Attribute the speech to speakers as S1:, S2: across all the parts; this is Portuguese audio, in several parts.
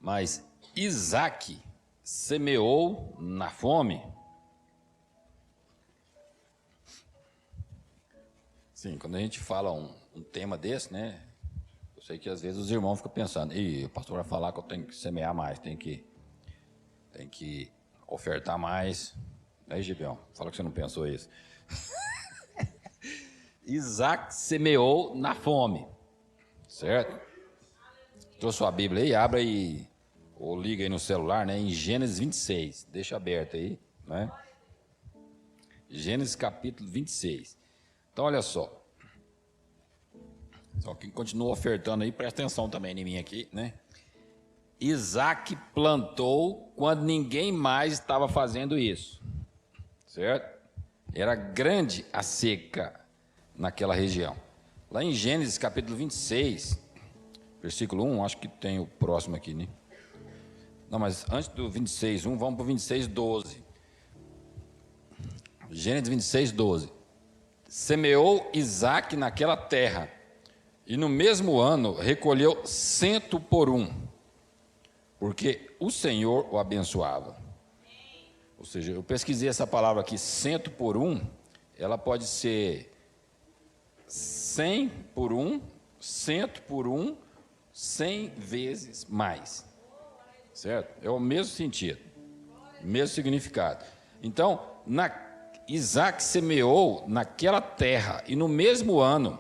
S1: Mas Isaque semeou na fome. Sim, quando a gente fala um tema desse, né? Eu sei que às vezes os irmãos ficam pensando, o pastor vai falar que eu tenho que semear mais, tem que ofertar mais. Aí, Gibeão, fala que você não pensou isso. Isaque semeou na fome, certo? Trouxe sua Bíblia aí, abra aí, ou liga aí no celular, né? Em Gênesis 26, deixa aberto aí, né? Gênesis capítulo 26. Então, olha só. Só quem continua ofertando aí, presta atenção também em mim aqui, né? Isaque plantou quando ninguém mais estava fazendo isso, certo? Era grande a seca naquela região. Lá em Gênesis capítulo 26, versículo 1, acho que tem o próximo aqui, né? Não, mas antes do 26, 1, vamos para o 26, 12. Gênesis 26, 12. Semeou Isaque naquela terra, e no mesmo ano recolheu 100 por um, porque o Senhor o abençoava. Ou seja, eu pesquisei essa palavra aqui, 100 por um, ela pode ser 100 por um, 100 por um, 100 vezes mais. Certo? É o mesmo sentido, mesmo significado. Então, Isaque semeou naquela terra, e no mesmo ano,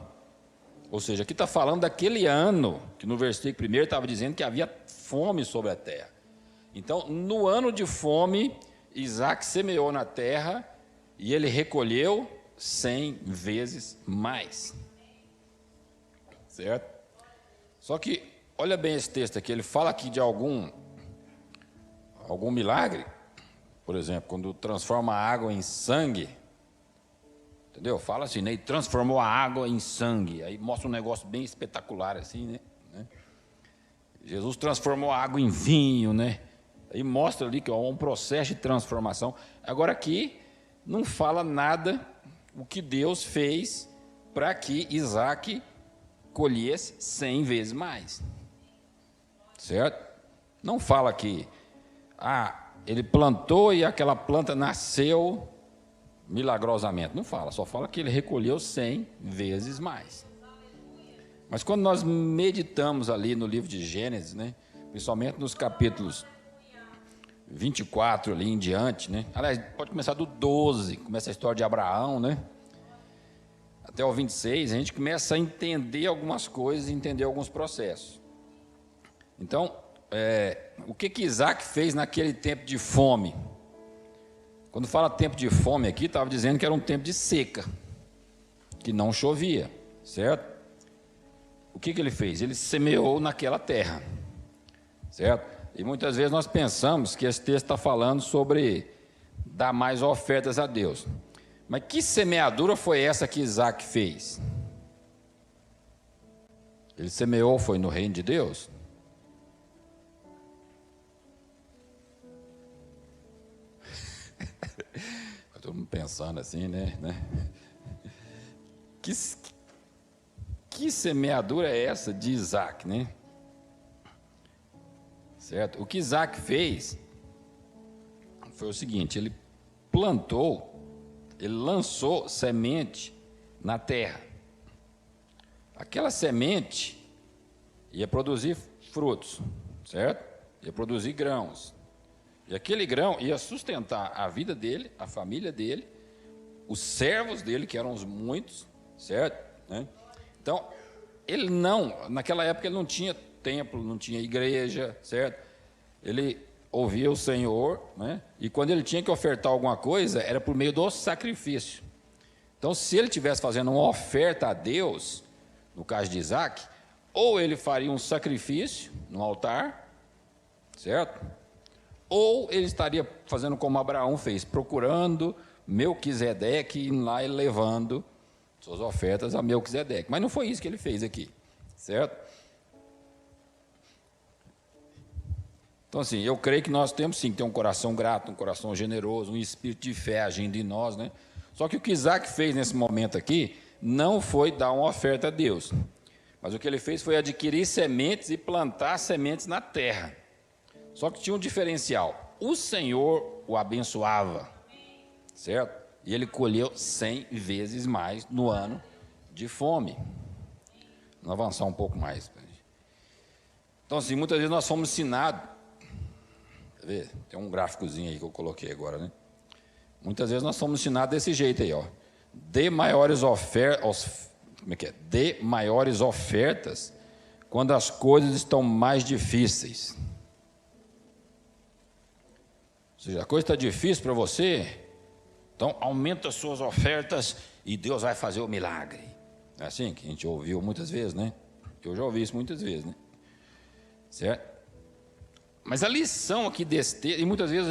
S1: ou seja, aqui está falando daquele ano, que no versículo 1 estava dizendo que havia fome sobre a terra. Então, no ano de fome, Isaque semeou na terra, e ele recolheu 100 vezes mais. Certo? Só que, olha bem esse texto aqui, ele fala aqui de algum milagre, por exemplo, quando transforma a água em sangue, entendeu? Fala assim, né? E transformou a água em sangue, aí mostra um negócio bem espetacular assim, né? Jesus transformou a água em vinho, né? Aí mostra ali que é um processo de transformação. Agora aqui não fala nada o que Deus fez para que Isaque colhesse 100 vezes mais, certo? Não fala que ele plantou e aquela planta nasceu milagrosamente. Não fala, só fala que ele recolheu 100 vezes mais. Mas quando nós meditamos ali no livro de Gênesis, né, principalmente nos capítulos 24 ali em diante, né? Aliás, pode começar do 12, começa a história de Abraão, né? Até o 26, a gente começa a entender algumas coisas, entender alguns processos. Então, o que Isaque fez naquele tempo de fome? Quando fala tempo de fome aqui, estava dizendo que era um tempo de seca, que não chovia, certo? O que ele fez? Ele semeou naquela terra, certo? E muitas vezes nós pensamos que esse texto está falando sobre dar mais ofertas a Deus. Mas que semeadura foi essa que Isaque fez? Ele semeou, foi no reino de Deus? Todo mundo pensando assim, né? Que semeadura é essa de Isaque, né? Certo? O que Isaque fez foi o seguinte: ele plantou, ele lançou semente na terra. Aquela semente ia produzir frutos, certo? Ia produzir grãos. E aquele grão ia sustentar a vida dele, a família dele, os servos dele, que eram os muitos, certo? Né? Então, naquela época ele não tinha templo, não tinha igreja, certo? Ele ouvia o Senhor, né? E quando ele tinha que ofertar alguma coisa, era por meio do sacrifício. Então, se ele estivesse fazendo uma oferta a Deus, no caso de Isaque, ou ele faria um sacrifício no altar, certo? Ou ele estaria fazendo como Abraão fez, procurando Melquisedeque e lá ele levando suas ofertas a Melquisedeque. Mas não foi isso que ele fez aqui, certo? Então, assim, eu creio que nós temos sim que ter um coração grato, um coração generoso, um espírito de fé agindo em nós, né? Só que o que Isaque fez nesse momento aqui não foi dar uma oferta a Deus, mas o que ele fez foi adquirir sementes e plantar sementes na terra, Só que tinha um diferencial. O Senhor o abençoava, certo? E ele colheu 100 vezes mais no ano de fome. Vamos avançar um pouco mais. Então, assim, muitas vezes nós somos ensinados. Quer ver? Tem um gráficozinho aí que eu coloquei agora, né? Muitas vezes nós somos ensinados desse jeito aí, ó. Dê maiores ofertas. Como é que é? Dê maiores ofertas quando as coisas estão mais difíceis. Ou seja, a coisa está difícil para você, então aumenta as suas ofertas e Deus vai fazer o milagre. É assim que a gente ouviu muitas vezes, né? Eu já ouvi isso muitas vezes, né? Certo? Mas a lição aqui desse texto, e muitas vezes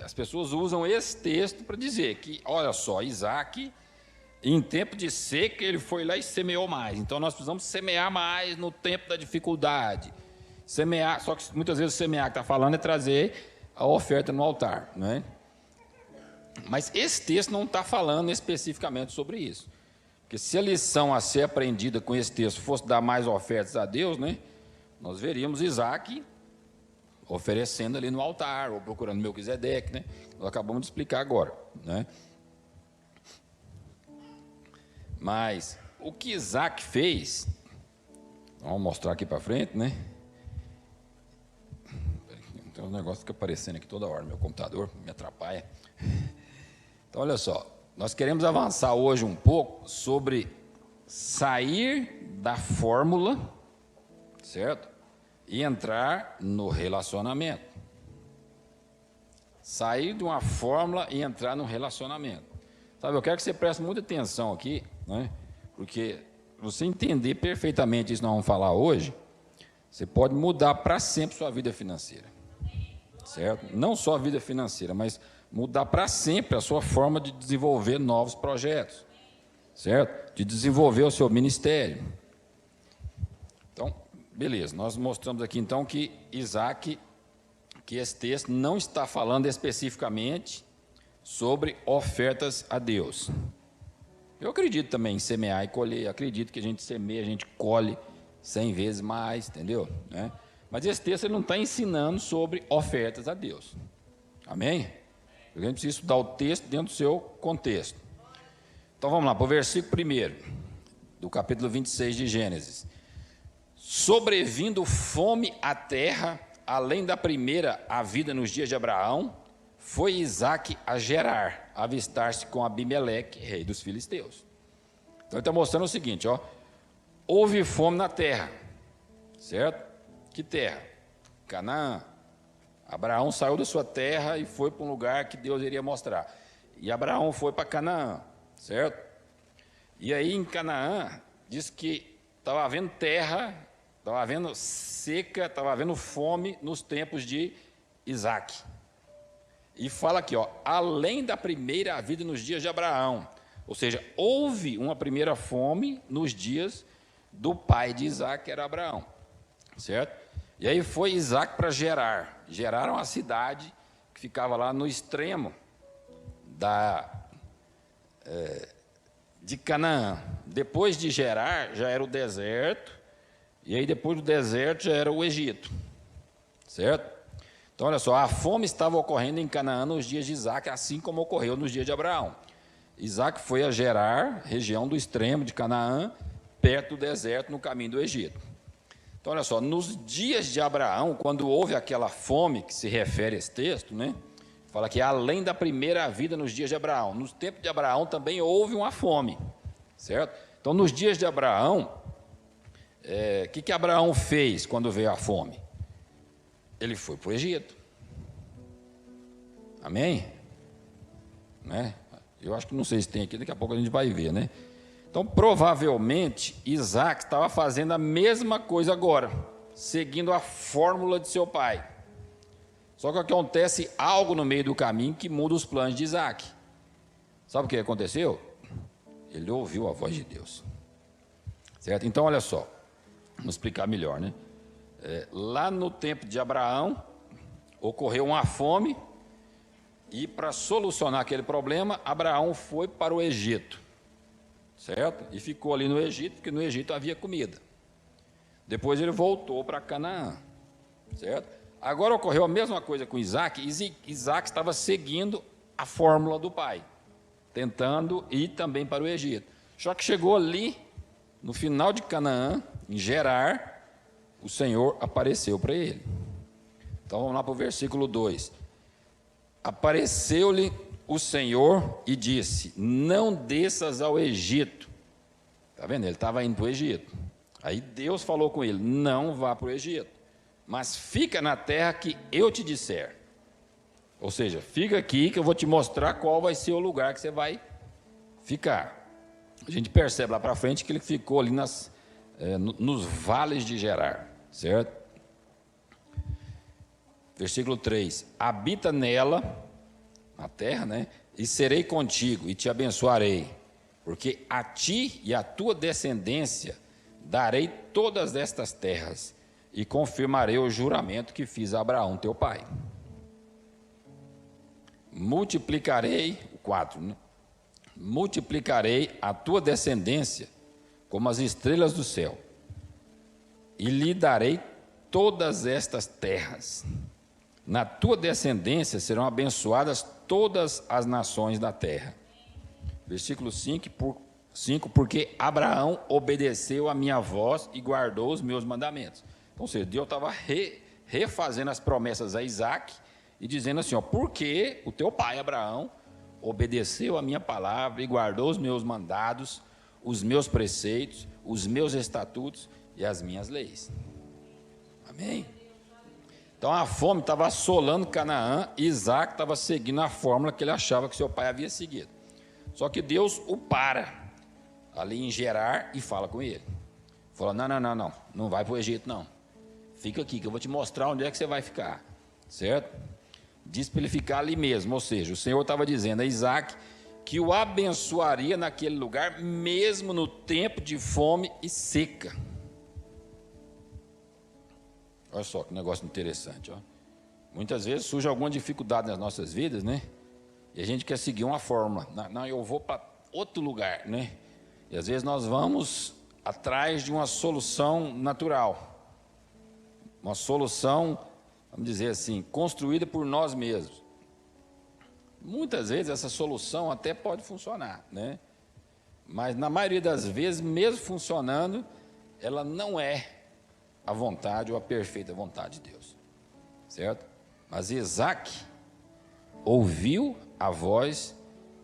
S1: as pessoas usam esse texto para dizer que, olha só, Isaac, em tempo de seca, ele foi lá e semeou mais. Então nós precisamos semear mais no tempo da dificuldade. Semear, só que muitas vezes o semear que está falando é trazer a oferta no altar, não é? Mas esse texto não está falando especificamente sobre isso. Porque se a lição a ser aprendida com esse texto fosse dar mais ofertas a Deus, né, nós veríamos Isaac oferecendo ali no altar, ou procurando Melquisedeque, né? Nós acabamos de explicar agora, né? Mas o que Isaac fez, vamos mostrar aqui para frente, né? Tem um negócio que fica aparecendo aqui toda hora, meu computador me atrapalha. Então, olha só, nós queremos avançar hoje um pouco sobre sair da fórmula, certo? E entrar no relacionamento. Sair de uma fórmula e entrar no relacionamento. Sabe, eu quero que você preste muita atenção aqui, né? Porque você entender perfeitamente isso que nós vamos falar hoje, você pode mudar para sempre sua vida financeira. Certo? Não só a vida financeira, mas mudar para sempre a sua forma de desenvolver novos projetos, certo? De desenvolver o seu ministério. Então, beleza, nós mostramos aqui então que Isaac, que esse texto não está falando especificamente sobre ofertas a Deus. Eu acredito também em semear e colher, acredito que a gente semeia, a gente colhe 100 vezes mais, entendeu? Né? Mas esse texto ele não está ensinando sobre ofertas a Deus. Amém? A gente precisa estudar o texto dentro do seu contexto. Então vamos lá, para o versículo 1 do capítulo 26 de Gênesis. Sobrevindo fome à terra, além da primeira havida nos dias de Abraão, foi Isaac a Gerar, avistar-se com Abimeleque, rei dos filisteus. Então ele está mostrando o seguinte, ó, houve fome na terra, certo? Que terra? Canaã. Abraão saiu da sua terra e foi para um lugar que Deus iria mostrar. E Abraão foi para Canaã, certo? E aí em Canaã, diz que estava havendo terra, estava havendo seca, estava havendo fome nos tempos de Isaac. E fala aqui, ó, além da primeira havida nos dias de Abraão. Ou seja, houve uma primeira fome nos dias do pai de Isaac, que era Abraão. Certo? E aí foi Isaac para Gerar. Gerar era uma cidade que ficava lá no extremo de Canaã. Depois de Gerar, já era o deserto, e aí depois do deserto já era o Egito. Certo? Então, olha só, a fome estava ocorrendo em Canaã nos dias de Isaac, assim como ocorreu nos dias de Abraão. Isaac foi a Gerar, região do extremo de Canaã, perto do deserto, no caminho do Egito. Então, olha só, nos dias de Abraão, quando houve aquela fome que se refere a esse texto, né? Fala que além da primeira vida nos dias de Abraão. Nos tempos de Abraão também houve uma fome, certo? Então, nos dias de Abraão, o que Abraão fez quando veio a fome? Ele foi para o Egito. Amém? Né? Eu acho que não sei se tem aqui, daqui a pouco a gente vai ver, né? Então, provavelmente, Isaac estava fazendo a mesma coisa agora, seguindo a fórmula de seu pai. Só que acontece algo no meio do caminho que muda os planos de Isaac. Sabe o que aconteceu? Ele ouviu a voz de Deus. Certo? Então, olha só, vamos explicar melhor, né? Lá no tempo de Abraão, ocorreu uma fome, e para solucionar aquele problema, Abraão foi para o Egito. Certo? E ficou ali no Egito, porque no Egito havia comida. Depois ele voltou para Canaã. Certo? Agora ocorreu a mesma coisa com Isaac, e Isaac estava seguindo a fórmula do pai, tentando ir também para o Egito. Só que chegou ali, no final de Canaã, em Gerar, o Senhor apareceu para ele. Então vamos lá para o versículo 2. Apareceu-lhe o Senhor e disse: não desças ao Egito. Está vendo? Ele estava indo para o Egito. Aí Deus falou com ele: não vá para o Egito, mas fica na terra que eu te disser. Ou seja, fica aqui que eu vou te mostrar qual vai ser o lugar que você vai ficar. A gente percebe lá para frente que ele ficou ali nos vales de Gerar, certo? Versículo 3: habita nela, na terra, né? E serei contigo e te abençoarei, porque a ti e à tua descendência darei todas estas terras e confirmarei o juramento que fiz a Abraão teu pai. Multiplicarei, 4, né? Multiplicarei a tua descendência como as estrelas do céu, e lhe darei todas estas terras. Na tua descendência serão abençoadas todas as nações da terra. Versículo 5, porque Abraão obedeceu a minha voz e guardou os meus mandamentos. Então, ou seja, Deus estava refazendo as promessas a Isaac e dizendo assim, ó, porque o teu pai Abraão obedeceu a minha palavra e guardou os meus mandados, os meus preceitos, os meus estatutos e as minhas leis. Amém? Então a fome estava assolando Canaã e Isaac estava seguindo a fórmula que ele achava que seu pai havia seguido. Só que Deus o para ali em Gerar e fala com ele. Fala, não vai para o Egito não. Fica aqui que eu vou te mostrar onde é que você vai ficar, certo? Diz para ele ficar ali mesmo, ou seja, o Senhor estava dizendo a Isaac que o abençoaria naquele lugar, mesmo no tempo de fome e seca. Olha só que negócio interessante, ó. Muitas vezes surge alguma dificuldade nas nossas vidas, né? E a gente quer seguir uma fórmula. Não, eu vou para outro lugar, né? E às vezes nós vamos atrás de uma solução natural. Uma solução, vamos dizer assim, construída por nós mesmos. Muitas vezes essa solução até pode funcionar, né? Mas na maioria das vezes, mesmo funcionando, ela não é a vontade ou a perfeita vontade de Deus, certo? Mas Isaac ouviu a voz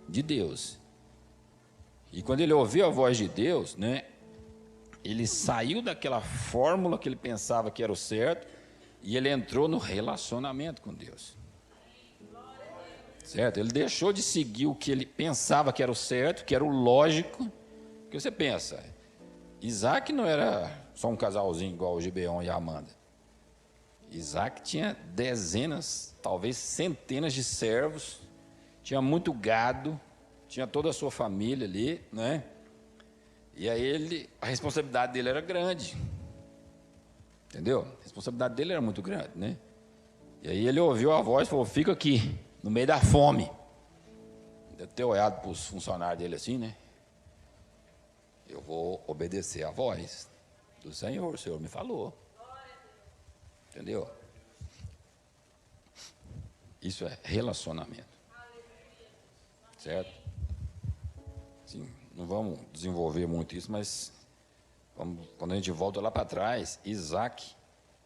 S1: de Deus. E quando ele ouviu a voz de Deus, né, ele saiu daquela fórmula que ele pensava que era o certo e ele entrou no relacionamento com Deus. Certo? Ele deixou de seguir o que ele pensava que era o certo, que era o lógico. Porque você pensa, Isaac não era só um casalzinho igual o Gibeon e a Amanda. Isaac tinha dezenas, talvez centenas de servos, tinha muito gado, tinha toda a sua família ali, né? E aí a responsabilidade dele era grande. Entendeu? A responsabilidade dele era muito grande, né? E aí ele ouviu a voz e falou, fica aqui, no meio da fome. Deve ter olhado para os funcionários dele assim, né? Eu vou obedecer a voz do Senhor, o Senhor me falou. Entendeu? Isso é relacionamento. Certo? Sim, não vamos desenvolver muito isso, mas quando a gente volta lá para trás, Isaac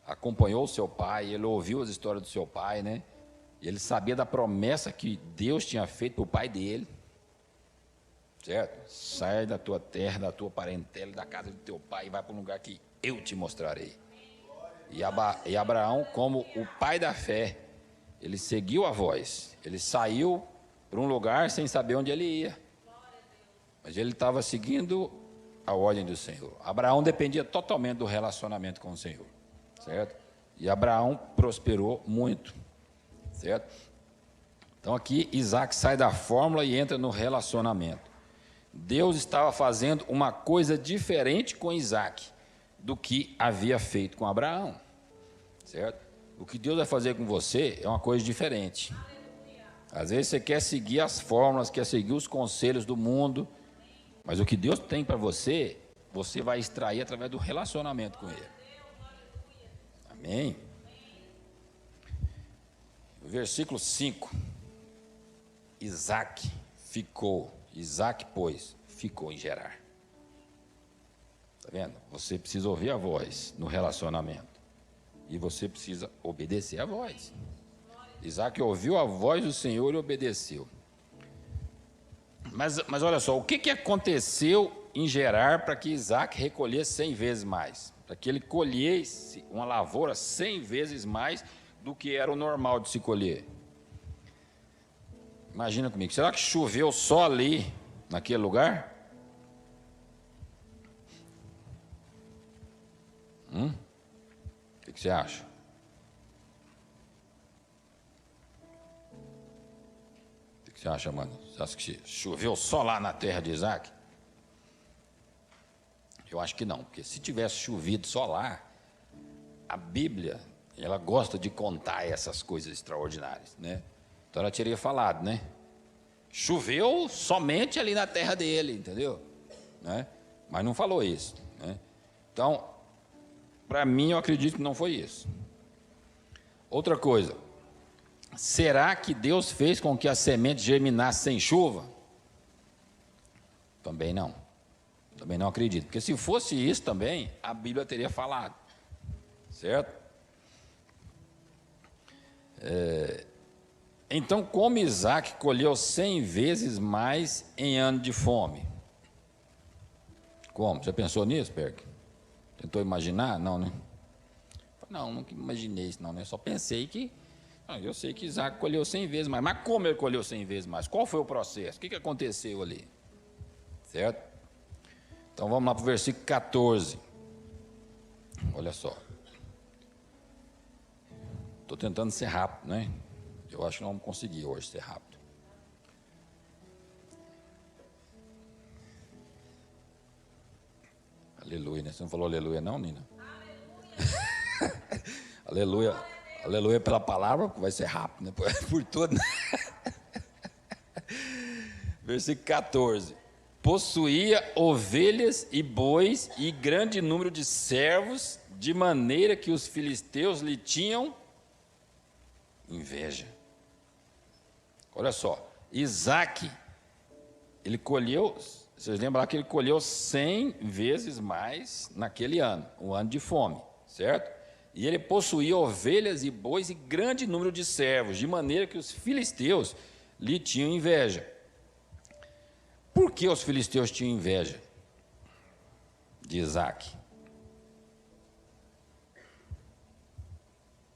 S1: acompanhou o seu pai, ele ouviu as histórias do seu pai, né? Ele sabia da promessa que Deus tinha feito para o pai dele. Certo? Sai da tua terra, da tua parentela, da casa do teu pai e vai para um lugar que eu te mostrarei. E Abraão, como o pai da fé, ele seguiu a voz. Ele saiu para um lugar sem saber onde ele ia. Mas ele estava seguindo a ordem do Senhor. Abraão dependia totalmente do relacionamento com o Senhor. Certo? E Abraão prosperou muito. Certo? Então aqui Isaac sai da fórmula e entra no relacionamento. Deus estava fazendo uma coisa diferente com Isaac do que havia feito com Abraão, certo? O que Deus vai fazer com você é uma coisa diferente. Às vezes você quer seguir as fórmulas, quer seguir os conselhos do mundo, mas o que Deus tem para você, você vai extrair através do relacionamento com Ele. Amém? versículo 5. Isaac, pois, ficou em Gerar. Está vendo? Você precisa ouvir a voz no relacionamento. E você precisa obedecer a voz. Isaac ouviu a voz do Senhor e obedeceu. Mas olha só, o que aconteceu em Gerar para que Isaac recolhesse 100 vezes mais? Para que ele colhesse uma lavoura 100 vezes mais do que era o normal de se colher. Imagina comigo, será que choveu só ali, naquele lugar? O que você acha? O que você acha, mano? Você acha que choveu só lá na terra de Isaac? Eu acho que não, porque se tivesse chovido só lá, a Bíblia, ela gosta de contar essas coisas extraordinárias, né? Então ela teria falado, né? Choveu somente ali na terra dele, entendeu? Né? Mas não falou isso, né? Então, para mim, eu acredito que não foi isso. Outra coisa, será que Deus fez com que a semente germinasse sem chuva? Também não. Também não acredito, porque se fosse isso também, a Bíblia teria falado, certo? Então, como Isaac colheu 100 vezes mais em ano de fome? Como? Já pensou nisso, Perk? Tentou imaginar? Não, né? Não, nunca imaginei isso, não, né? Só pensei que... eu sei que Isaac colheu 100 vezes mais, mas como ele colheu 100 vezes mais? Qual foi o processo? O que aconteceu ali? Certo? Então, vamos lá para o versículo 14. Olha só. Estou tentando ser rápido, né? Eu acho que não vamos conseguir hoje ser rápido. Aleluia, né? Você não falou aleluia não, Nina? Aleluia. Aleluia pela palavra, vai ser rápido, né? Por tudo. Versículo 14. Possuía ovelhas e bois e grande número de servos, de maneira que os filisteus lhe tinham inveja. Olha só, Isaac, ele colheu, vocês lembram que ele colheu 100 vezes mais naquele ano, um ano de fome, certo? E ele possuía ovelhas e bois e grande número de servos, de maneira que os filisteus lhe tinham inveja. Por que os filisteus tinham inveja de Isaac?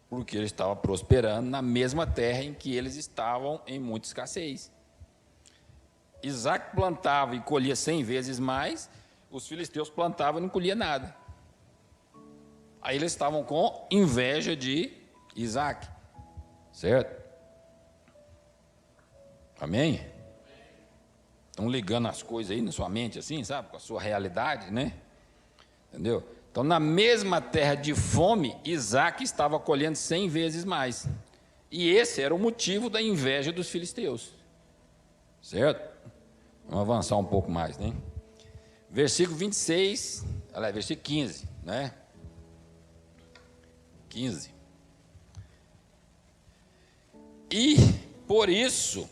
S1: Porque ele estava prosperando na mesma terra em que eles estavam em muita escassez. Isaac plantava e colhia 100 vezes mais, os filisteus plantavam e não colhia nada. Aí eles estavam com inveja de Isaac, certo? Amém? Estão ligando as coisas aí na sua mente assim, sabe? Com a sua realidade, né? Entendeu? Então, na mesma terra de fome, Isaac estava colhendo 100 vezes mais. E esse era o motivo da inveja dos filisteus. Certo? Vamos avançar um pouco mais, né? Versículo 26, olha lá, versículo 15, né? 15. E, por isso,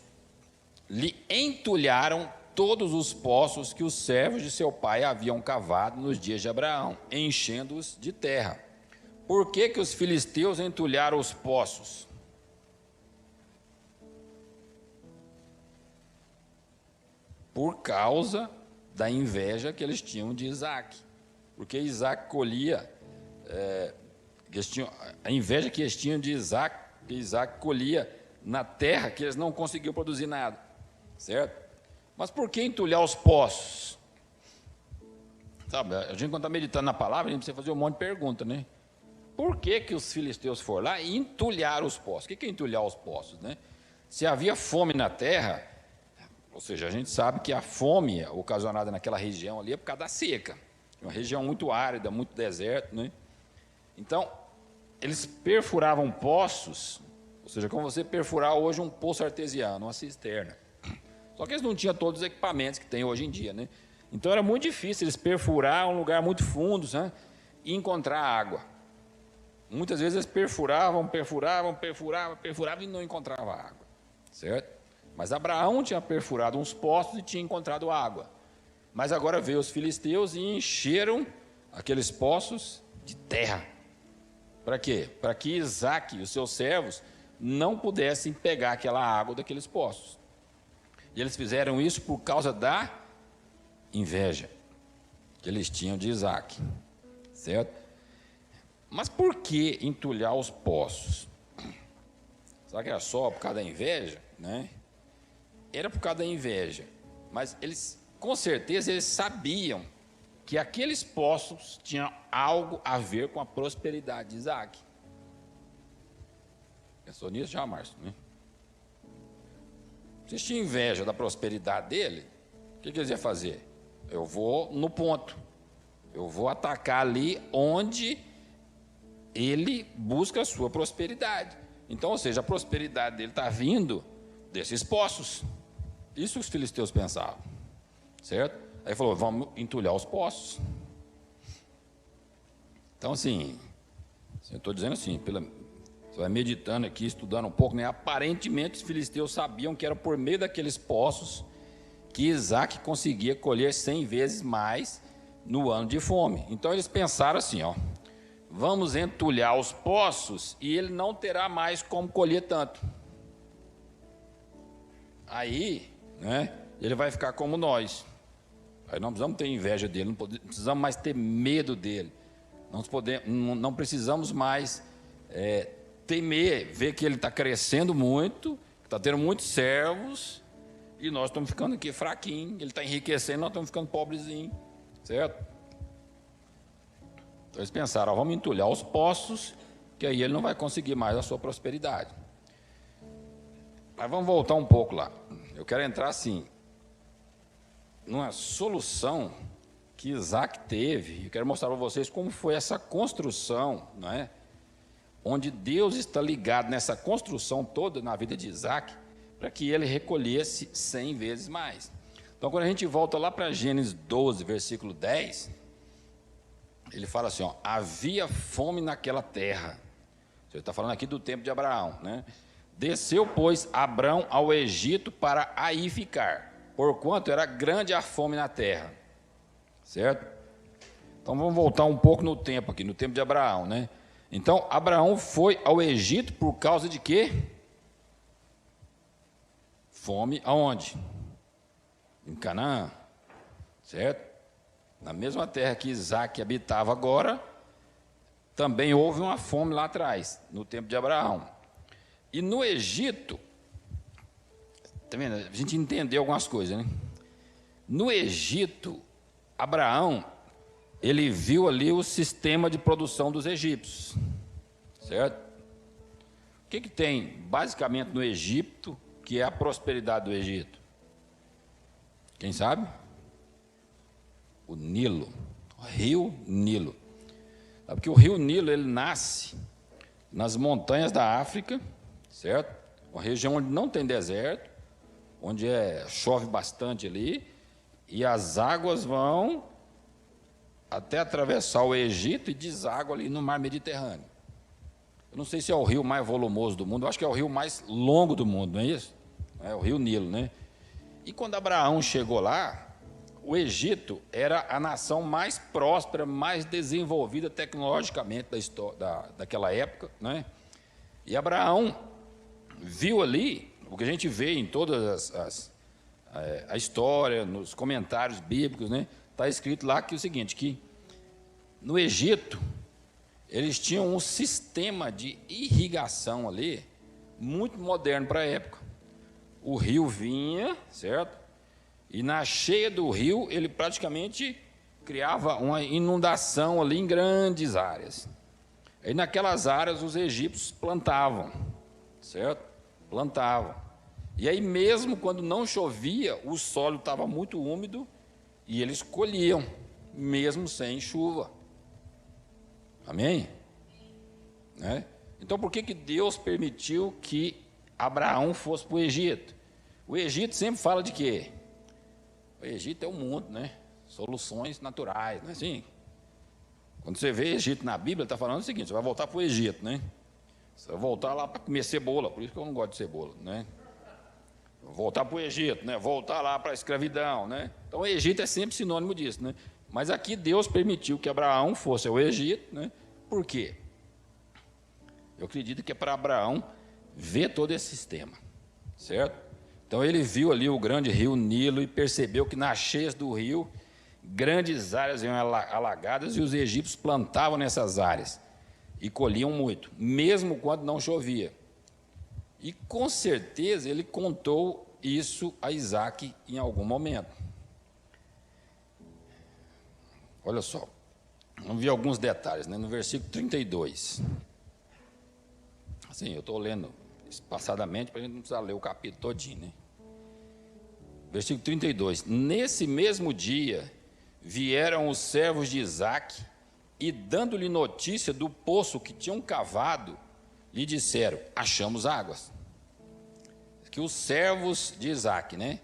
S1: lhe entulharam todos os poços que os servos de seu pai haviam cavado nos dias de Abraão, enchendo-os de terra. Por que os filisteus entulharam os poços? Por causa da inveja que eles tinham de Isaac. Porque Isaac colhia, a inveja que eles tinham de Isaac, que Isaac colhia na terra que eles não conseguiam produzir nada. Certo? Mas por que entulhar os poços? Sabe, a gente quando está meditando na palavra, a gente precisa fazer um monte de perguntas, né? Por que os filisteus foram lá e entulharam os poços? O que é entulhar os poços, né? Se havia fome na terra, ou seja, a gente sabe que a fome ocasionada naquela região ali é por causa da seca. Uma região muito árida, muito deserto, né? Então, eles perfuravam poços, ou seja, como você perfurar hoje um poço artesiano, uma cisterna. Só que eles não tinham todos os equipamentos que tem hoje em dia, né? Então era muito difícil eles perfurar um lugar muito fundo, né? E encontrar água. muitas vezes eles perfuravam e não encontravam água, certo? Mas Abraão tinha perfurado uns poços e tinha encontrado água. Mas agora veio os filisteus e encheram aqueles poços de terra. Para quê? Para que Isaque e os seus servos não pudessem pegar aquela água daqueles poços. E eles fizeram isso por causa da inveja que eles tinham de Isaque, certo? Mas por que entulhar os poços? Será que era só por causa da inveja? Né? Era por causa da inveja, mas eles, com certeza, eles sabiam que aqueles poços tinham algo a ver com a prosperidade de Isaque. Pensou nisso já, Márcio? Né? Vocês tinham inveja da prosperidade dele? O que eles iam fazer? Eu vou no ponto. Eu vou atacar ali onde ele busca a sua prosperidade. Então, ou seja, a prosperidade dele está vindo desses poços. Isso os filisteus pensavam, certo? Aí falou, vamos entulhar os poços. Então, assim, eu estou dizendo assim, você vai meditando aqui, estudando um pouco, né? Aparentemente os filisteus sabiam que era por meio daqueles poços que Isaque conseguia colher 100 vezes mais no ano de fome. Então eles pensaram assim, ó, vamos entulhar os poços e ele não terá mais como colher tanto. Aí, né, ele vai ficar como nós. Aí não precisamos ter inveja dele, não precisamos mais ter medo dele. Não precisamos mais temer, ver que ele está crescendo muito, está tendo muitos servos, e nós estamos ficando aqui fraquinhos, ele está enriquecendo, nós estamos ficando pobrezinhos, certo? Então eles pensaram, ó, vamos entulhar os poços, que aí ele não vai conseguir mais a sua prosperidade. Mas vamos voltar um pouco lá. Eu quero entrar assim, numa solução que Isaque teve. Eu quero mostrar para vocês como foi essa construção, não é? Onde Deus está ligado nessa construção toda na vida de Isaque, para que ele recolhesse 100 vezes mais. Então, quando a gente volta lá para Gênesis 12, versículo 10, ele fala assim, ó, havia fome naquela terra. Ele está falando aqui do tempo de Abraão, né? Desceu, pois, Abrão ao Egito para aí ficar, porquanto era grande a fome na terra. Certo? Então vamos voltar um pouco no tempo aqui, no tempo de Abraão, né? Então Abraão foi ao Egito por causa de quê? Fome aonde? Em Canaã, certo? Na mesma terra que Isaque habitava agora, também houve uma fome lá atrás, no tempo de Abraão. E no Egito, tá vendo? A gente entendeu algumas coisas, né? No Egito, Abraão, ele viu ali o sistema de produção dos egípcios, certo? O que tem basicamente no Egito, que é a prosperidade do Egito? Quem sabe? O Nilo, o rio Nilo. Porque o rio Nilo, ele nasce nas montanhas da África, certo? Uma região onde não tem deserto, onde chove bastante ali, e as águas vão até atravessar o Egito e deságua ali no mar Mediterrâneo. Eu não sei se é o rio mais volumoso do mundo, eu acho que é o rio mais longo do mundo, não é isso? É o rio Nilo, né? E quando Abraão chegou lá, o Egito era a nação mais próspera, mais desenvolvida tecnologicamente daquela época, né? E Abraão viu ali, o que a gente vê em todas a história, nos comentários bíblicos, né? Está escrito lá que é o seguinte, que no Egito, eles tinham um sistema de irrigação ali, muito moderno para a época. O rio vinha, certo? E na cheia do rio, ele praticamente criava uma inundação ali em grandes áreas. E naquelas áreas os egípcios plantavam, certo? Plantavam. E aí mesmo quando não chovia, o solo estava muito úmido e eles colhiam, mesmo sem chuva. Amém? Né? Então por que Deus permitiu que Abraão fosse para o Egito? O Egito sempre fala de quê? O Egito é o mundo, né? Soluções naturais, não é assim? Quando você vê Egito na Bíblia, está falando o seguinte: você vai voltar para o Egito, né? Você vai voltar lá para comer cebola, por isso que eu não gosto de cebola, né? Voltar para o Egito, né? Voltar lá para a escravidão, né? Então o Egito é sempre sinônimo disso, né? Mas aqui Deus permitiu que Abraão fosse ao Egito, né? Por quê? Eu acredito que é para Abraão ver todo esse sistema, certo? Então ele viu ali o grande rio Nilo e percebeu que nas cheias do rio grandes áreas eram alagadas e os egípcios plantavam nessas áreas e colhiam muito, mesmo quando não chovia. E com certeza ele contou isso a Isaac em algum momento. Olha só, vamos ver alguns detalhes, né? No versículo 32. Assim, eu estou lendo espaçadamente para a gente não precisar ler o capítulo todinho, né? Versículo 32. Nesse mesmo dia vieram os servos de Isaac e, dando-lhe notícia do poço que tinham cavado, lhe disseram: achamos águas. Que os servos de Isaac, né?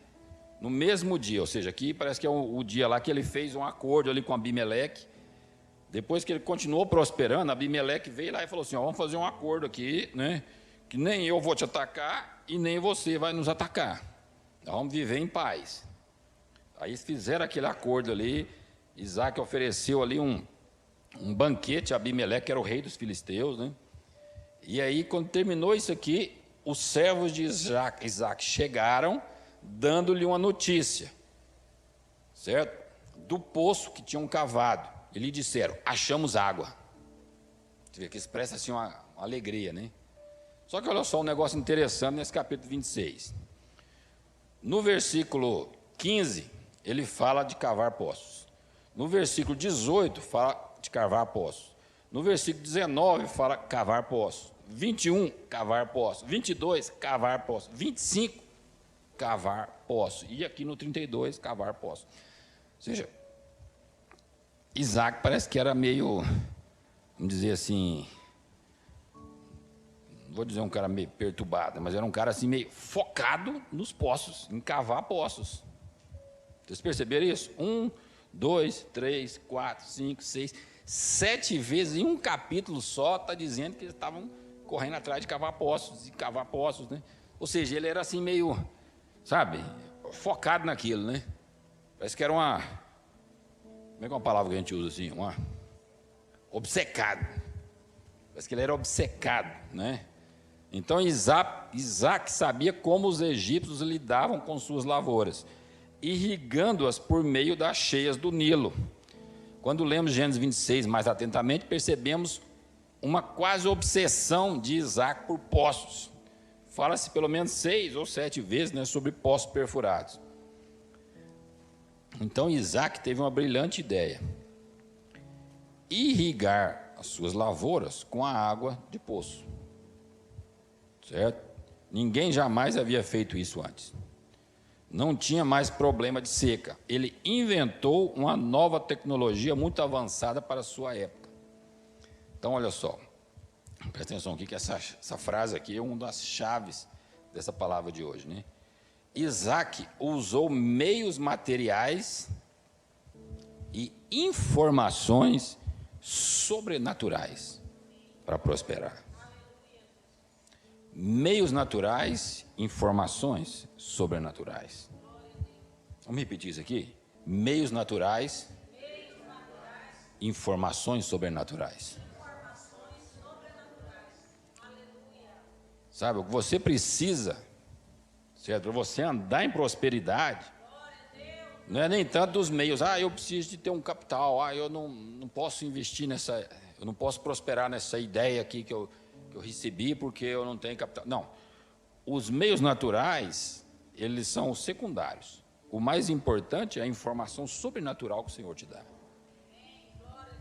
S1: No mesmo dia, ou seja, aqui parece que é o dia lá que ele fez um acordo ali com Abimeleque. Depois que ele continuou prosperando, Abimeleque veio lá e falou assim: ó, vamos fazer um acordo aqui, né? Que nem eu vou te atacar e nem você vai nos atacar. Nós vamos viver em paz. Aí eles fizeram aquele acordo ali. Isaac ofereceu ali um banquete a Abimeleque, que era o rei dos filisteus, né? E aí, quando terminou isso aqui, os servos de Isaac chegaram, dando-lhe uma notícia, certo? Do poço que tinham cavado. E lhe disseram: achamos água. Você vê que expressa assim uma alegria, né? Só que olha só um negócio interessante nesse capítulo 26. No versículo 15, ele fala de cavar poços. No versículo 18, fala de cavar poços. No versículo 19, fala cavar poços. 21, cavar poços. 22, cavar poços. 25, cavar poços. E aqui no 32, cavar poços. Ou seja, Isaac parece que era meio, vamos dizer assim, não vou dizer um cara meio perturbado, mas era um cara assim meio focado nos poços, em cavar poços. Vocês perceberam isso? 1, 2, 3, 4, 5, 6, 7 vezes em um capítulo só está dizendo que eles estavam correndo atrás de cavar poços e cavar poços, né? Ou seja, ele era assim meio, sabe, focado naquilo, né? Parece que era uma, como é que é uma palavra que a gente usa assim? Obcecado. Parece que ele era obcecado, né? Então Isaac sabia como os egípcios lidavam com suas lavouras, irrigando-as por meio das cheias do Nilo. Quando lemos Gênesis 26 mais atentamente, percebemos uma quase obsessão de Isaac por poços. Fala-se pelo menos 6 ou 7 vezes, né, sobre poços perfurados. Então Isaac teve uma brilhante ideia: irrigar as suas lavouras com a água de poço. Certo? Ninguém jamais havia feito isso antes. Não tinha mais problema de seca. Ele inventou uma nova tecnologia muito avançada para a sua época. Então, olha só, presta atenção aqui que essa frase aqui é uma das chaves dessa palavra de hoje, né? Isaac usou meios materiais e informações sobrenaturais para prosperar. Meios naturais, informações sobrenaturais. Vamos repetir isso aqui? Meios naturais, informações sobrenaturais. Sabe, o que você precisa, certo? Para você andar em prosperidade, não é nem tanto dos meios. Eu preciso de ter um capital. Eu não posso investir nessa, eu não posso prosperar nessa ideia aqui que eu recebi porque eu não tenho capital. Não, os meios naturais, eles são os secundários. O mais importante é a informação sobrenatural que o Senhor te dá.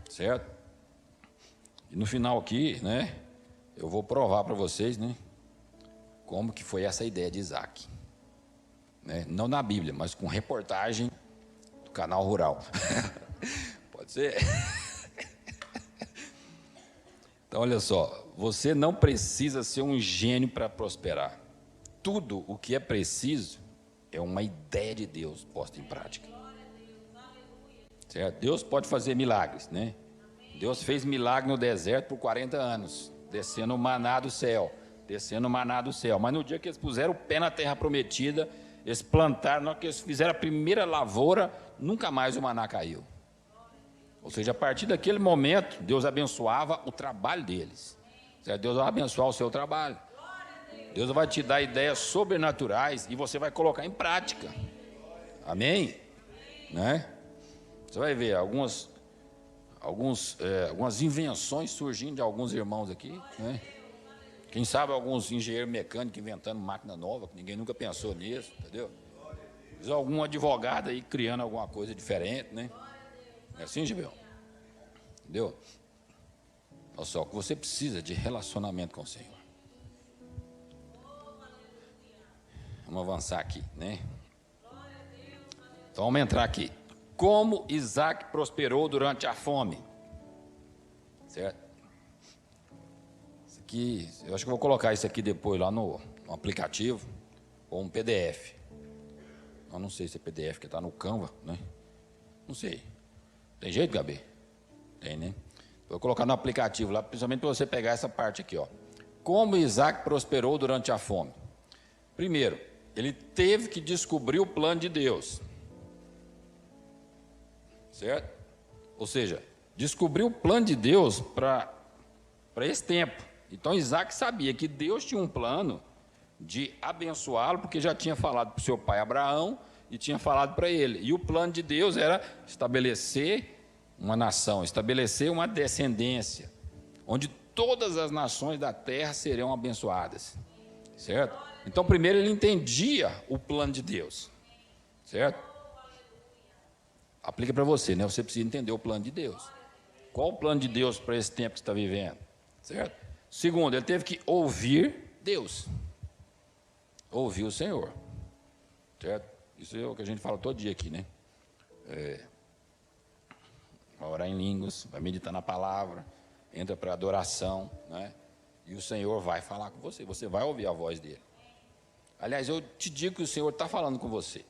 S1: Certo? E no final aqui, né, eu vou provar para vocês, né, como que foi essa ideia de Isaac. Né? Não na Bíblia, mas com reportagem do Canal Rural. Pode ser? Então, olha só, você não precisa ser um gênio para prosperar. Tudo o que é preciso é uma ideia de Deus posta em prática. Certo? Deus pode fazer milagres, né? Deus fez milagre no deserto por 40 anos, descendo o maná do céu, descendo o maná do céu. Mas no dia que eles puseram o pé na terra prometida, eles plantaram, na hora que eles fizeram a primeira lavoura, nunca mais o maná caiu. Ou seja, a partir daquele momento, Deus abençoava o trabalho deles. Deus vai abençoar o seu trabalho. Deus vai te dar ideias sobrenaturais e você vai colocar em prática. Amém? Né? Você vai ver algumas invenções surgindo de alguns irmãos aqui, né? Quem sabe alguns engenheiros mecânicos inventando máquina nova, que ninguém nunca pensou nisso, entendeu? Algum advogado aí criando alguma coisa diferente, né? É assim, Gibel? Entendeu? Olha só, que você precisa de relacionamento com o Senhor. Vamos avançar aqui, né? Então vamos entrar aqui. Como Isaac prosperou durante a fome. Certo? Isso aqui, eu acho que eu vou colocar isso aqui depois lá no aplicativo, ou um PDF. Eu não sei se é PDF, que está no Canva, né? Não sei. Tem jeito, Gabi? Tem, né? Vou colocar no aplicativo lá, principalmente para você pegar essa parte aqui, ó. Como Isaac prosperou durante a fome. Primeiro, ele teve que descobrir o plano de Deus. Certo? Ou seja, descobriu o plano de Deus para esse tempo. Então Isaac sabia que Deus tinha um plano de abençoá-lo, porque já tinha falado para o seu pai Abraão e tinha falado para ele. E o plano de Deus era estabelecer uma nação, estabelecer uma descendência, onde todas as nações da terra seriam abençoadas. Certo? Então primeiro ele entendia o plano de Deus. Certo? Aplica para você, né? Você precisa entender o plano de Deus. Qual o plano de Deus para esse tempo que você está vivendo? Certo? Segundo, ele teve que ouvir Deus. Ouvir o Senhor. Certo? Isso é o que a gente fala todo dia aqui, né? Vai orar em línguas, vai meditar na palavra, entra para adoração, né? E o Senhor vai falar com você. Você vai ouvir a voz dele. Aliás, eu te digo que o Senhor está falando com você.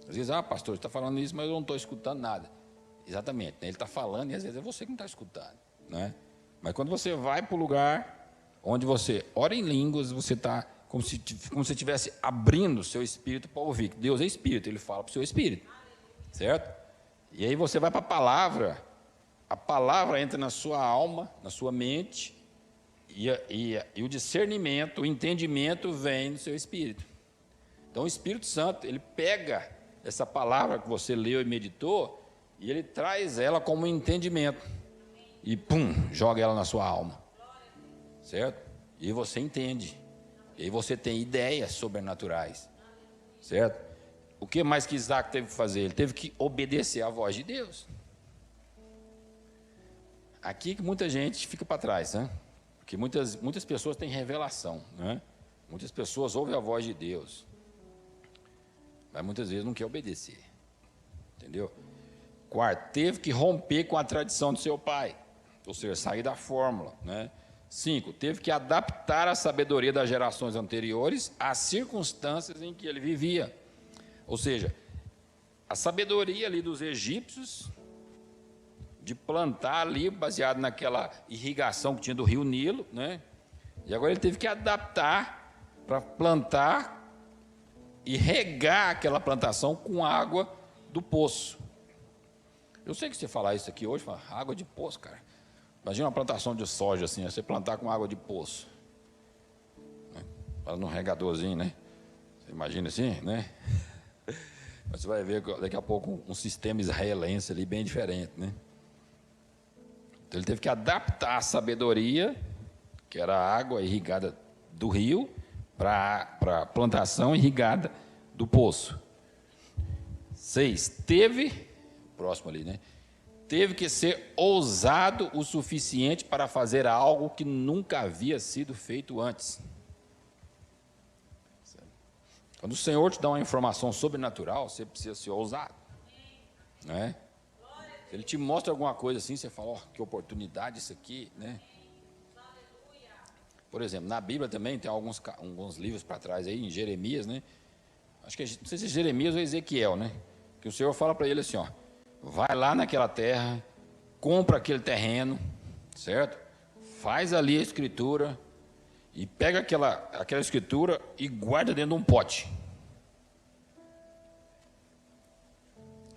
S1: Às vezes, pastor, você está falando isso, mas eu não estou escutando nada. Exatamente, né? Ele está falando e às vezes é você que não está escutando, né? Mas quando você vai para o lugar onde você ora em línguas, você está como se estivesse abrindo o seu espírito para ouvir. Deus é espírito, ele fala para o seu espírito, certo? E aí você vai para a palavra entra na sua alma, na sua mente, e o discernimento, o entendimento vem do seu espírito. Então o Espírito Santo, ele pega essa palavra que você leu e meditou, e ele traz ela como entendimento. E pum, joga ela na sua alma. Certo? E você entende. E aí você tem ideias sobrenaturais. Certo? O que mais que Isaac teve que fazer? Ele teve que obedecer à voz de Deus. Aqui que muita gente fica para trás, né? Porque muitas pessoas têm revelação, né? Muitas pessoas ouvem a voz de Deus, mas muitas vezes não quer obedecer. Entendeu? Quarto, teve que romper com a tradição do seu pai, ou seja, sair da fórmula, né? 5, teve que adaptar a sabedoria das gerações anteriores às circunstâncias em que ele vivia. Ou seja, a sabedoria ali dos egípcios, de plantar ali, baseado naquela irrigação que tinha do rio Nilo, né? E agora ele teve que adaptar para plantar e regar aquela plantação com água do poço. Eu sei que você falar isso aqui hoje, fala, água de poço, cara. Imagina uma plantação de soja assim, você plantar com água de poço. Né? Para num regadorzinho, né? Você imagina assim, né? Mas você vai ver daqui a pouco um sistema israelense ali bem diferente, né? Então ele teve que adaptar a sabedoria, que era a água irrigada do rio, para a plantação irrigada do poço. 6, próximo ali, né? Teve que ser ousado o suficiente para fazer algo que nunca havia sido feito antes. Quando o Senhor te dá uma informação sobrenatural, você precisa ser ousado, né? Se Ele te mostra alguma coisa assim, você fala, que oportunidade isso aqui, né? Por exemplo, na Bíblia também tem alguns livros para trás aí, em Jeremias, né? Acho que não sei se é Jeremias ou Ezequiel, né? Que o Senhor fala para ele assim, vai lá naquela terra compra aquele terreno, certo? Faz ali a escritura e pega aquela escritura e guarda dentro de um pote.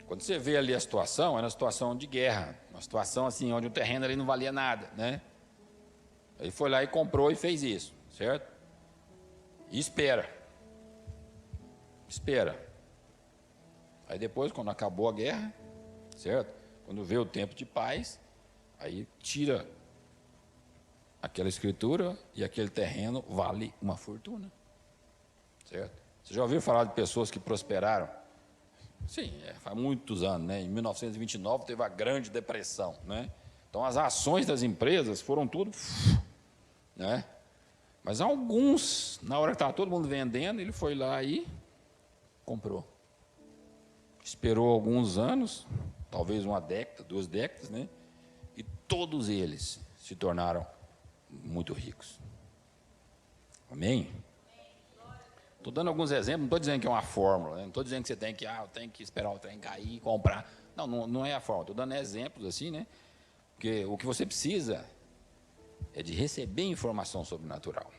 S1: Quando você vê ali a situação, era uma situação de guerra, uma situação assim, onde o terreno ali não valia nada, né? Ele foi lá e comprou e fez isso, certo? E espera. Aí depois, quando acabou a guerra, certo? Quando veio o tempo de paz, aí tira aquela escritura e aquele terreno vale uma fortuna, certo? Você já ouviu falar de pessoas que prosperaram? Sim, faz muitos anos, né? Em 1929 teve a Grande Depressão, né? Então as ações das empresas foram tudo, né? Mas alguns, na hora que estava todo mundo vendendo, ele foi lá e comprou. Esperou alguns anos, talvez uma década, 2 décadas, né? E todos eles se tornaram muito ricos. Amém? Estou dando alguns exemplos, não estou dizendo que é uma fórmula, né? Não estou dizendo que você tem que, eu tenho que esperar o trem cair e comprar. Não é a fórmula, estou dando exemplos assim, né? Porque o que você precisa é de receber informação sobrenatural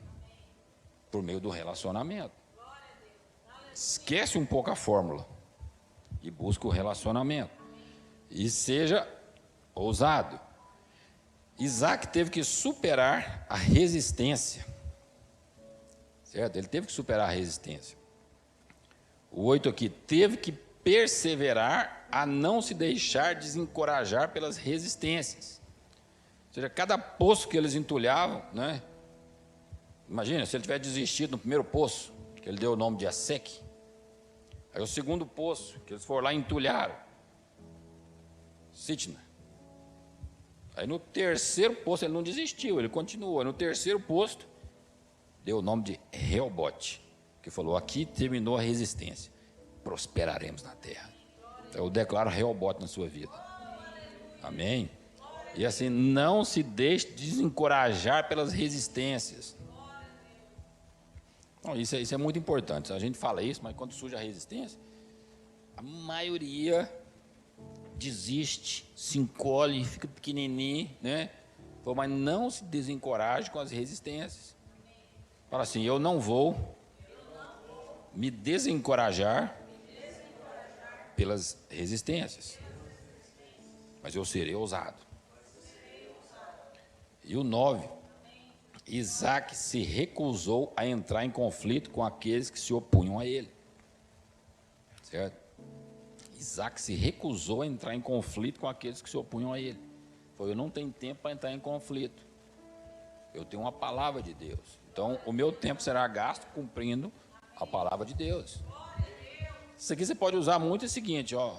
S1: por meio do relacionamento. Esquece um pouco a fórmula e busca o relacionamento. E seja ousado. Isaac teve que superar a resistência. Certo? Ele teve que superar a resistência. O 8 aqui, teve que perseverar a não se deixar desencorajar pelas resistências. Ou seja, cada poço que eles entulhavam, né? Imagina, se ele tivesse desistido no primeiro poço, que ele deu o nome de Aseque, aí o segundo poço, que eles foram lá e entulharam, Sitna. Aí no terceiro poço ele não desistiu, ele continuou. No terceiro posto, deu o nome de Reobote, que falou, aqui terminou a resistência, prosperaremos na terra. Então, eu declaro Reobote na sua vida. Amém? E assim, não se deixe desencorajar pelas resistências. Não, isso é muito importante. A gente fala isso, mas quando surge a resistência, a maioria desiste, se encolhe, fica pequenininho, né? Mas não se desencoraje com as resistências. Fala assim, eu não vou me desencorajar pelas resistências, mas eu serei ousado. E o 9, Isaac se recusou a entrar em conflito com aqueles que se opunham a ele. Certo? Isaac se recusou a entrar em conflito com aqueles que se opunham a ele. Falou, eu não tenho tempo para entrar em conflito. Eu tenho uma palavra de Deus. Então, o meu tempo será gasto cumprindo a palavra de Deus. Isso aqui você pode usar muito, é o seguinte, ó.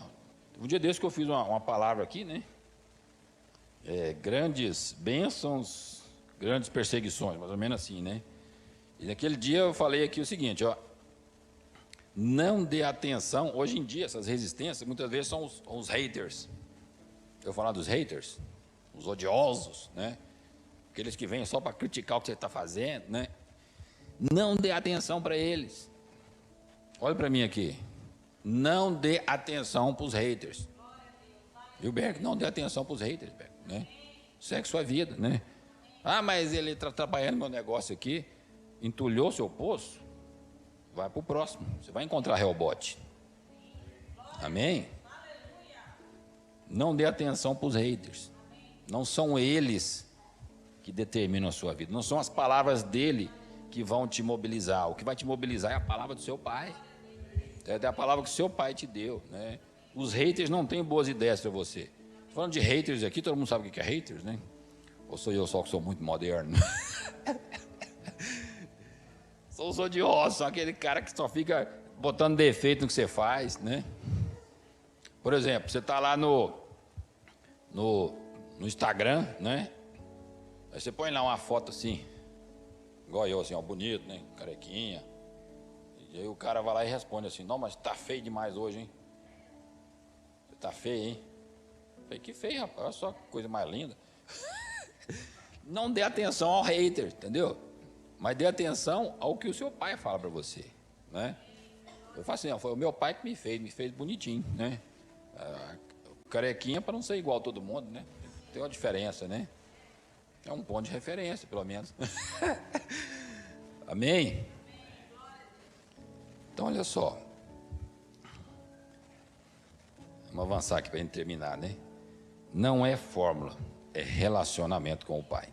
S1: Um dia desse que eu fiz uma palavra aqui, né? Grandes bênçãos, grandes perseguições, mais ou menos assim, né? E naquele dia eu falei aqui o seguinte, ó. Não dê atenção, hoje em dia, essas resistências, muitas vezes são os haters. Eu vou falar dos haters, os odiosos, né? Aqueles que vêm só para criticar o que você está fazendo, né? Não dê atenção para eles. Olha para mim aqui. Não dê atenção para os haters. Viu, Berg? Não dê atenção para os haters, Berg, né? Segue sua vida, né? Ah, mas ele está trabalhando meu negócio aqui, entulhou seu poço, vai para o próximo. Você vai encontrar Reobote. Amém? Não dê atenção para os haters. Não são eles que determinam a sua vida. Não são as palavras dele que vão te mobilizar. O que vai te mobilizar é a palavra do seu pai. É a palavra que o seu pai te deu, né? Os haters não têm boas ideias para você. Falando de haters aqui, todo mundo sabe o que é haters, né? Ou sou eu só que sou muito moderno? São os odiosos, são aquele cara que só fica botando defeito no que você faz, né? Por exemplo, você está lá no Instagram, né? Aí você põe lá uma foto assim, igual eu, assim, ó, bonito, né? Carequinha. E aí o cara vai lá e responde assim, não, mas tá feio demais hoje, hein? Você tá feio, hein? Eu falei, que feio, rapaz, olha só que coisa mais linda. Não dê atenção ao hater, entendeu? Mas dê atenção ao que o seu pai fala para você, né? Eu falo assim, ó, foi o meu pai que me fez bonitinho, né? Carequinha para não ser igual a todo mundo, né? Tem uma diferença, né? É um ponto de referência, pelo menos. Amém? Então, olha só. Vamos avançar aqui para a gente terminar, né? Não é fórmula, é relacionamento com o Pai.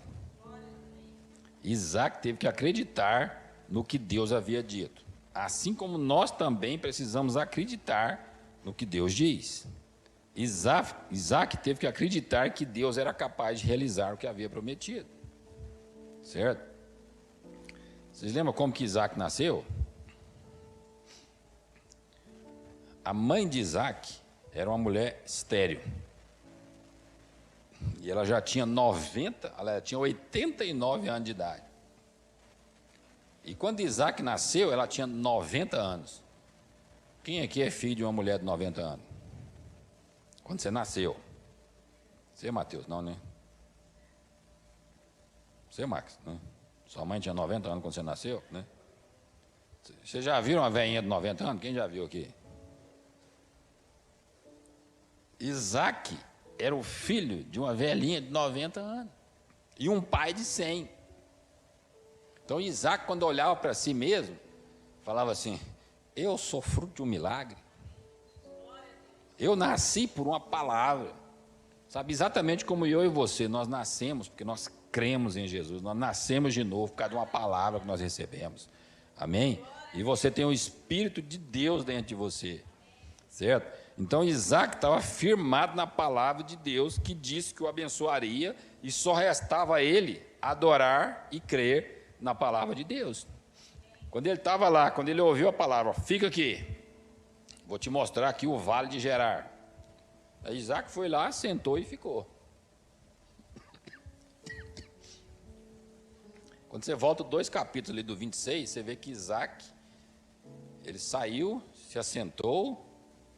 S1: Isaac teve que acreditar no que Deus havia dito. Assim como nós também precisamos acreditar no que Deus diz. Isaac teve que acreditar que Deus era capaz de realizar o que havia prometido. Certo? Vocês lembram como que Isaac nasceu? A mãe de Isaac era uma mulher estéril. E ela já tinha 89 anos de idade. E quando Isaac nasceu, ela tinha 90 anos. Quem aqui é filho de uma mulher de 90 anos? Quando você nasceu? Você, Mateus? Não, né? Você, Max? Né? Sua mãe tinha 90 anos quando você nasceu, né? Vocês já viram uma velhinha de 90 anos? Quem já viu aqui? Isaac era o filho de uma velhinha de 90 anos. E um pai de 100. Então Isaac, quando olhava para si mesmo, falava assim: eu sou fruto de um milagre. Eu nasci por uma palavra. Sabe, exatamente como eu e você, nós nascemos porque nós cremos em Jesus. Nós nascemos de novo por causa de uma palavra que nós recebemos. Amém? E você tem o Espírito de Deus dentro de você. Certo? Então Isaac estava firmado na palavra de Deus, que disse que o abençoaria, e só restava a ele adorar e crer na palavra de Deus. Quando ele estava lá, quando ele ouviu a palavra: fica aqui, vou te mostrar aqui o vale de Gerar. Aí Isaac foi lá, sentou e ficou. Quando você volta 2 capítulos ali do 26, você vê que Isaac, ele saiu, se assentou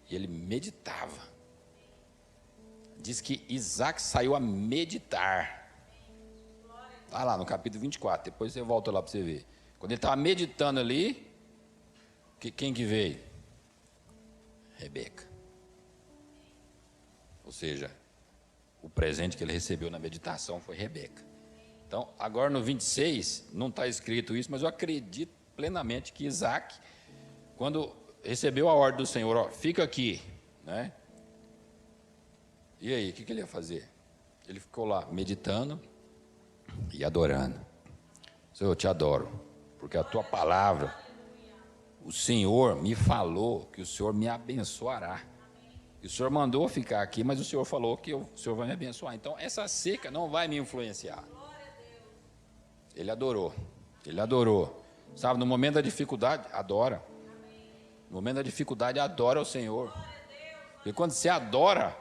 S1: e ele meditava. Diz que Isaac saiu a meditar. Está lá no capítulo 24, depois você volta lá para você ver. Quando ele estava meditando ali, quem que veio? Rebeca. Ou seja, o presente que ele recebeu na meditação foi Rebeca. Então, agora no 26, não está escrito isso, mas eu acredito plenamente que Isaac, quando recebeu a ordem do Senhor, ó, fica aqui, né? E aí, o que ele ia fazer? Ele ficou lá meditando e adorando. Senhor, eu te adoro, porque a tua palavra, o Senhor me falou que o Senhor me abençoará. E o Senhor mandou ficar aqui, mas o Senhor falou que o Senhor vai me abençoar. Então, essa seca não vai me influenciar. Ele adorou. Ele adorou. Sabe, no momento da dificuldade, adora. No momento da dificuldade, adora o Senhor. Porque quando você adora,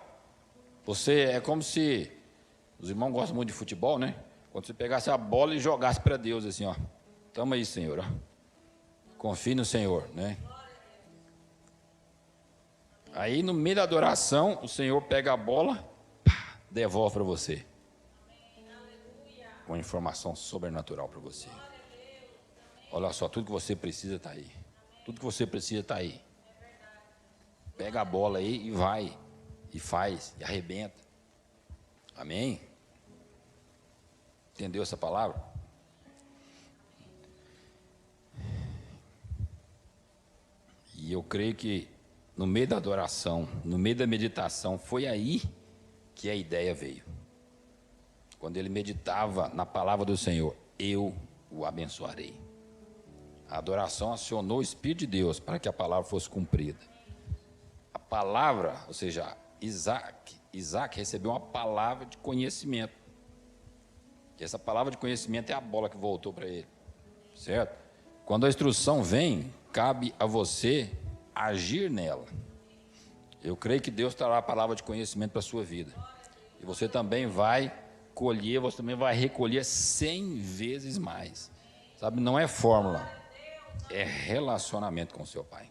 S1: você é como se... Os irmãos gostam muito de futebol, né? Quando você pegasse a bola e jogasse para Deus, assim, ó. Toma aí, Senhor, ó. Confie no Senhor, né? Aí, no meio da adoração, o Senhor pega a bola, pá, devolve para você. Com informação sobrenatural para você. Olha só, tudo que você precisa está aí. Tudo que você precisa está aí. Pega a bola aí e vai. E faz, e arrebenta. Amém? Entendeu essa palavra? E eu creio que no meio da adoração, no meio da meditação, foi aí que a ideia veio. Quando ele meditava na palavra do Senhor: eu o abençoarei. A adoração acionou o Espírito de Deus para que a palavra fosse cumprida. A palavra, ou seja, Isaac recebeu uma palavra de conhecimento. E essa palavra de conhecimento é a bola que voltou para ele. Certo? Quando a instrução vem, cabe a você agir nela. Eu creio que Deus trará a palavra de conhecimento para a sua vida. E você também vai colher, você também vai recolher 100 vezes mais. Sabe, não é fórmula, é relacionamento com o seu Pai.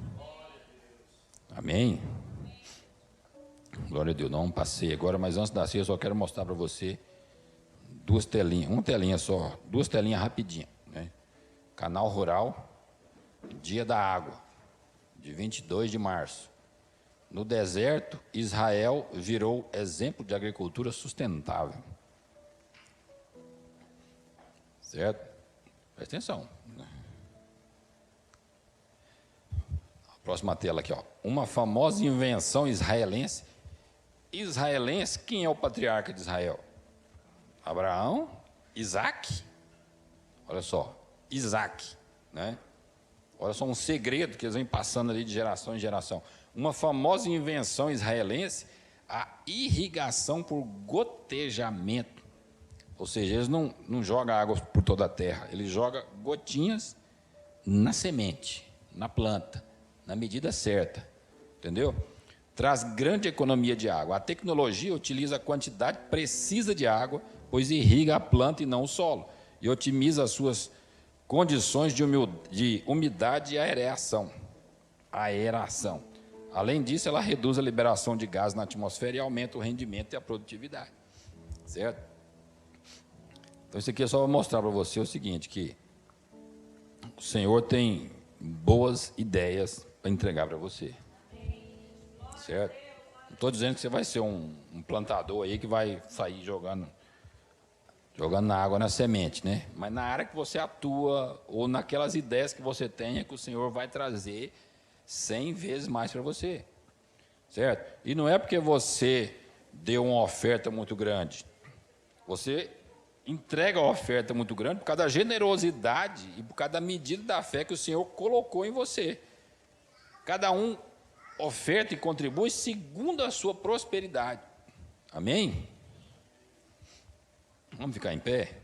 S1: Amém? Glória a Deus. Não passei agora, mas antes da ceia eu só quero mostrar para você 2 telinhas, uma telinha só, 2 telinhas rapidinho, né? Canal Rural, Dia da Água, de 22 de março. no deserto, Israel virou exemplo de agricultura sustentável. Certo? Presta atenção. Próxima tela aqui, ó. Uma famosa invenção israelense. Israelense, quem é o patriarca de Israel? Abraão, Isaac. Olha só, Isaac, né? Olha só um segredo que eles vêm passando ali de geração em geração. Uma famosa invenção israelense, a irrigação por gotejamento. Ou seja, eles não jogam água por toda a terra, eles jogam gotinhas na semente, na planta, na medida certa, entendeu? Traz grande economia de água. A tecnologia utiliza a quantidade precisa de água, pois irriga a planta e não o solo, e otimiza as suas condições de umidade e aeração. Além disso, ela reduz a liberação de gás na atmosfera e aumenta o rendimento e a produtividade. Certo? Então, isso aqui é só para mostrar para você o seguinte, que o Senhor tem boas ideias para entregar para você. Certo? Não estou dizendo que você vai ser um plantador aí que vai sair jogando na água, na semente, né? Mas na área que você atua, ou naquelas ideias que você tenha, que o Senhor vai trazer 100 vezes mais para você. Certo? E não é porque você deu uma oferta muito grande. Você entrega a oferta muito grande por causa da generosidade e por causa da medida da fé que o Senhor colocou em você. Cada um oferta e contribui segundo a sua prosperidade. Amém? Vamos ficar em pé?